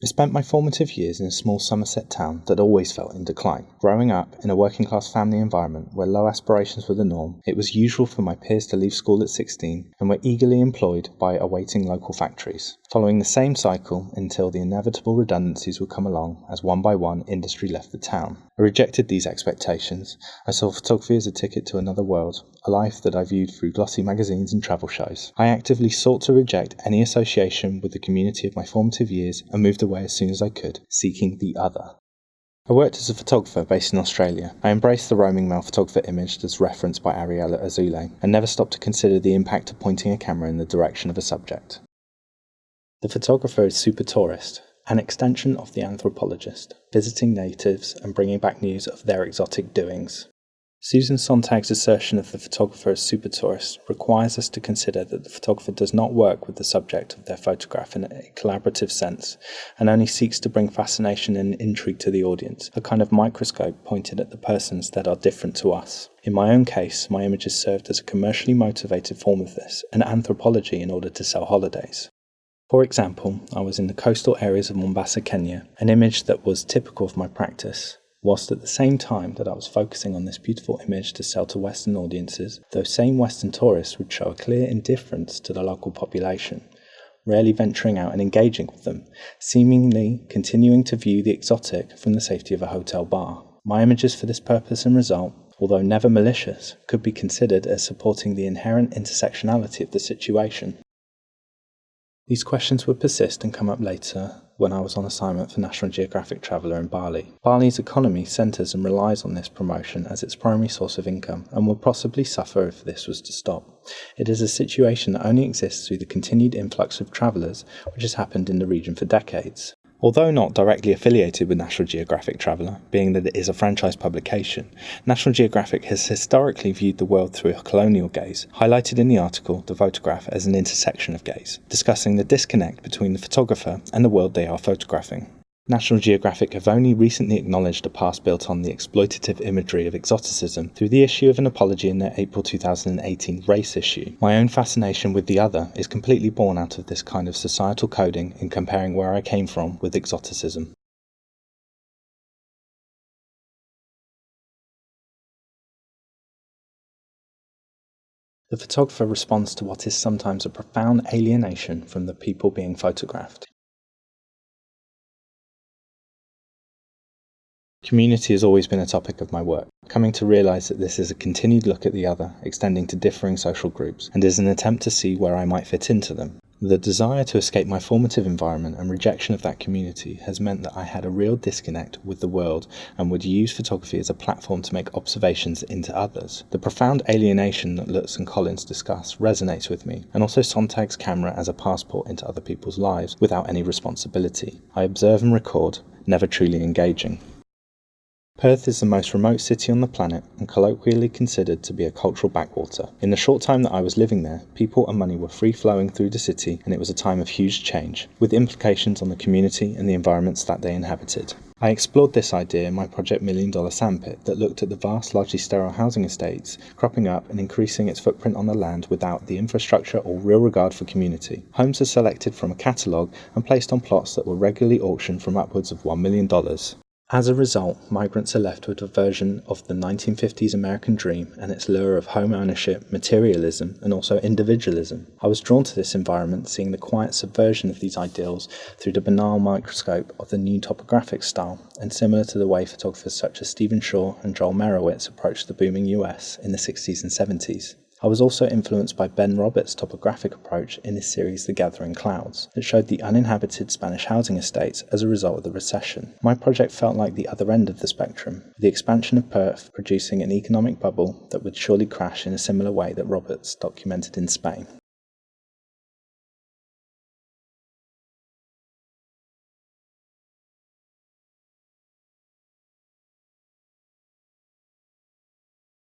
I spent my formative years in a small Somerset town that always felt in decline. Growing up in a working-class family environment where low aspirations were the norm, it was usual for my peers to leave school at 16 and were eagerly employed by awaiting local factories, following the same cycle until the inevitable redundancies would come along as one by one industry left the town. I rejected these expectations. I saw photography as a ticket to another world, a life that I viewed through glossy magazines and travel shows. I actively sought to reject any association with the community of my formative years and moved away as soon as I could, seeking the other. I worked as a photographer based in Australia. I embraced the roaming male photographer image as referenced by Ariella Azoulay, and never stopped to consider the impact of pointing a camera in the direction of a subject. The photographer is super tourist, an extension of the anthropologist, visiting natives and bringing back news of their exotic doings. Susan Sontag's assertion of the photographer as super tourist requires us to consider that the photographer does not work with the subject of their photograph in a collaborative sense, and only seeks to bring fascination and intrigue to the audience, a kind of microscope pointed at the persons that are different to us. In my own case, my images served as a commercially motivated form of this, an anthropology in order to sell holidays. For example, I was in the coastal areas of Mombasa, Kenya, an image that was typical of my practice. Whilst at the same time that I was focusing on this beautiful image to sell to Western audiences, those same Western tourists would show a clear indifference to the local population, rarely venturing out and engaging with them, seemingly continuing to view the exotic from the safety of a hotel bar. My images for this purpose and result, although never malicious, could be considered as supporting the inherent intersectionality of the situation. These questions would persist and come up later when I was on assignment for National Geographic Traveller in Bali. Bali's economy centres and relies on this promotion as its primary source of income and will possibly suffer if this was to stop. It is a situation that only exists through the continued influx of travellers which has happened in the region for decades. Although not directly affiliated with National Geographic Traveller, being that it is a franchise publication, National Geographic has historically viewed the world through a colonial gaze, highlighted in the article The Photograph as an intersection of gaze, discussing the disconnect between the photographer and the world they are photographing. National Geographic have only recently acknowledged a past built on the exploitative imagery of exoticism through the issue of an apology in their April 2018 race issue. My own fascination with the other is completely born out of this kind of societal coding in comparing where I came from with exoticism. The photographer responds to what is sometimes a profound alienation from the people being photographed. Community has always been a topic of my work, coming to realise that this is a continued look at the other, extending to differing social groups, and is an attempt to see where I might fit into them. The desire to escape my formative environment and rejection of that community has meant that I had a real disconnect with the world and would use photography as a platform to make observations into others. The profound alienation that Lutz and Collins discuss resonates with me, and also Sontag's camera as a passport into other people's lives without any responsibility. I observe and record, never truly engaging. Perth is the most remote city on the planet and colloquially considered to be a cultural backwater. In the short time that I was living there, people and money were free-flowing through the city, and it was a time of huge change, with implications on the community and the environments that they inhabited. I explored this idea in my project $1 Million Sandpit that looked at the vast, largely sterile housing estates cropping up and increasing its footprint on the land without the infrastructure or real regard for community. Homes are selected from a catalogue and placed on plots that were regularly auctioned from upwards of $1 million. As a result, migrants are left with a version of the 1950s American dream and its lure of home ownership, materialism, and also individualism. I was drawn to this environment, seeing the quiet subversion of these ideals through the banal microscope of the new topographic style, and similar to the way photographers such as Stephen Shaw and Joel Merowitz approached the booming US in the 60s and 70s. I was also influenced by Ben Roberts' topographic approach in his series The Gathering Clouds, that showed the uninhabited Spanish housing estates as a result of the recession. My project felt like the other end of the spectrum, with the expansion of Perth producing an economic bubble that would surely crash in a similar way that Roberts documented in Spain.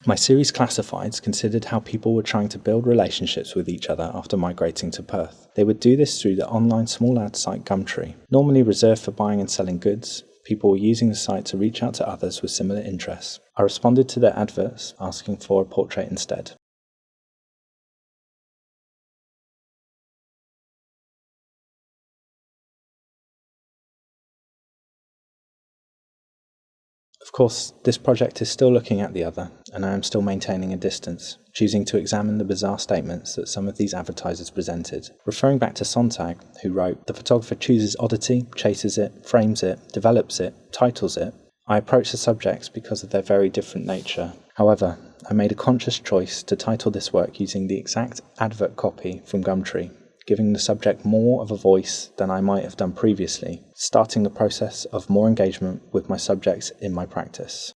My series Classifieds considered how people were trying to build relationships with each other after migrating to Perth. They would do this through the online small ad site Gumtree. Normally reserved for buying and selling goods, people were using the site to reach out to others with similar interests. I responded to their adverts, asking for a portrait instead. Of course, this project is still looking at the other, and I am still maintaining a distance, choosing to examine the bizarre statements that some of these advertisers presented. Referring back to Sontag, who wrote, "The photographer chooses oddity, chases it, frames it, develops it, titles it," I approach the subjects because of their very different nature. However, I made a conscious choice to title this work using the exact advert copy from Gumtree, giving the subject more of a voice than I might have done previously, starting the process of more engagement with my subjects in my practice.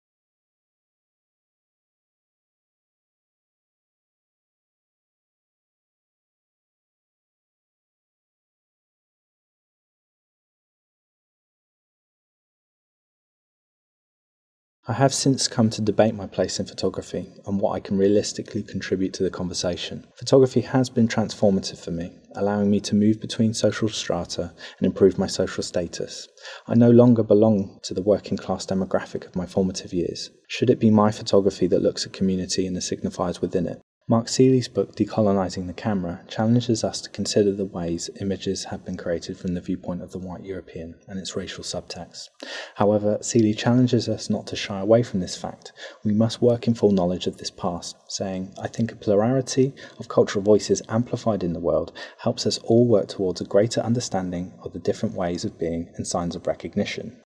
I have since come to debate my place in photography and what I can realistically contribute to the conversation. Photography has been transformative for me, allowing me to move between social strata and improve my social status. I no longer belong to the working class demographic of my formative years. Should it be my photography that looks at community and the signifiers within it? Mark Seeley's book, Decolonising the Camera, challenges us to consider the ways images have been created from the viewpoint of the white European and its racial subtext. However, Seeley challenges us not to shy away from this fact. We must work in full knowledge of this past, saying, "I think a plurality of cultural voices amplified in the world helps us all work towards a greater understanding of the different ways of being and signs of recognition."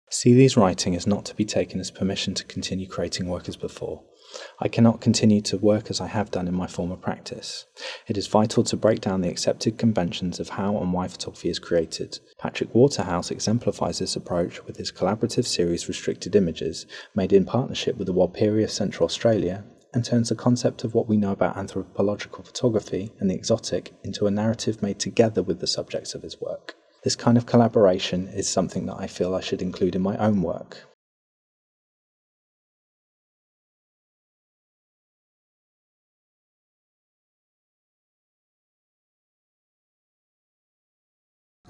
Seeley's writing is not to be taken as permission to continue creating work as before. I cannot continue to work as I have done in my former practice. It is vital to break down the accepted conventions of how and why photography is created. Patrick Waterhouse exemplifies this approach with his collaborative series Restricted Images, made in partnership with the Walperia Central Australia, and turns the concept of what we know about anthropological photography and the exotic into a narrative made together with the subjects of his work. This kind of collaboration is something that I feel I should include in my own work.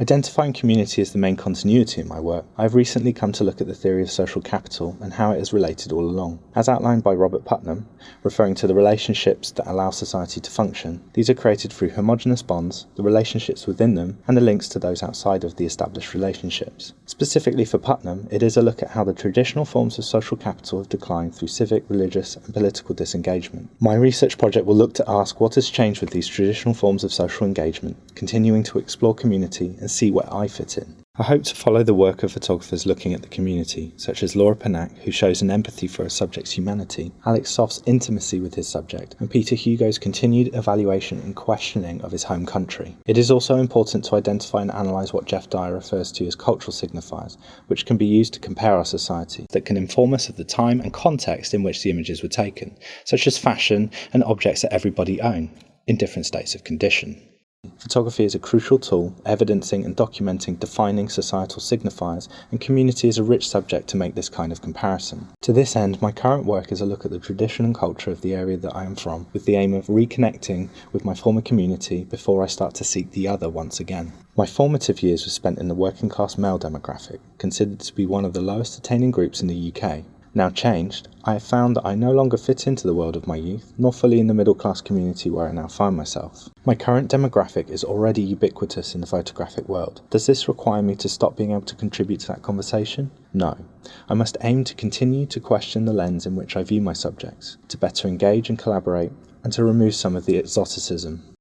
Identifying community as the main continuity in my work, I have recently come to look at the theory of social capital and how it is related all along. As outlined by Robert Putnam, referring to the relationships that allow society to function, these are created through homogeneous bonds, the relationships within them, and the links to those outside of the established relationships. Specifically for Putnam, it is a look at how the traditional forms of social capital have declined through civic, religious, and political disengagement. My research project will look to ask what has changed with these traditional forms of social engagement, continuing to explore community and see where I fit in. I hope to follow the work of photographers looking at the community, such as Laura Panak, who shows an empathy for a subject's humanity, Alex Soft's intimacy with his subject, and Peter Hugo's continued evaluation and questioning of his home country. It is also important to identify and analyse what Jeff Dyer refers to as cultural signifiers, which can be used to compare our society, that can inform us of the time and context in which the images were taken, such as fashion and objects that everybody own, in different states of condition. Photography is a crucial tool, evidencing and documenting defining societal signifiers, and community is a rich subject to make this kind of comparison. To this end, my current work is a look at the tradition and culture of the area that I am from, with the aim of reconnecting with my former community before I start to seek the other once again. My formative years were spent in the working class male demographic, considered to be one of the lowest attaining groups in the UK. Now changed, I have found that I no longer fit into the world of my youth, nor fully in the middle class community where I now find myself. My current demographic is already ubiquitous in the photographic world. Does this require me to stop being able to contribute to that conversation? No. I must aim to continue to question the lens in which I view my subjects, to better engage and collaborate, and to remove some of the exoticism.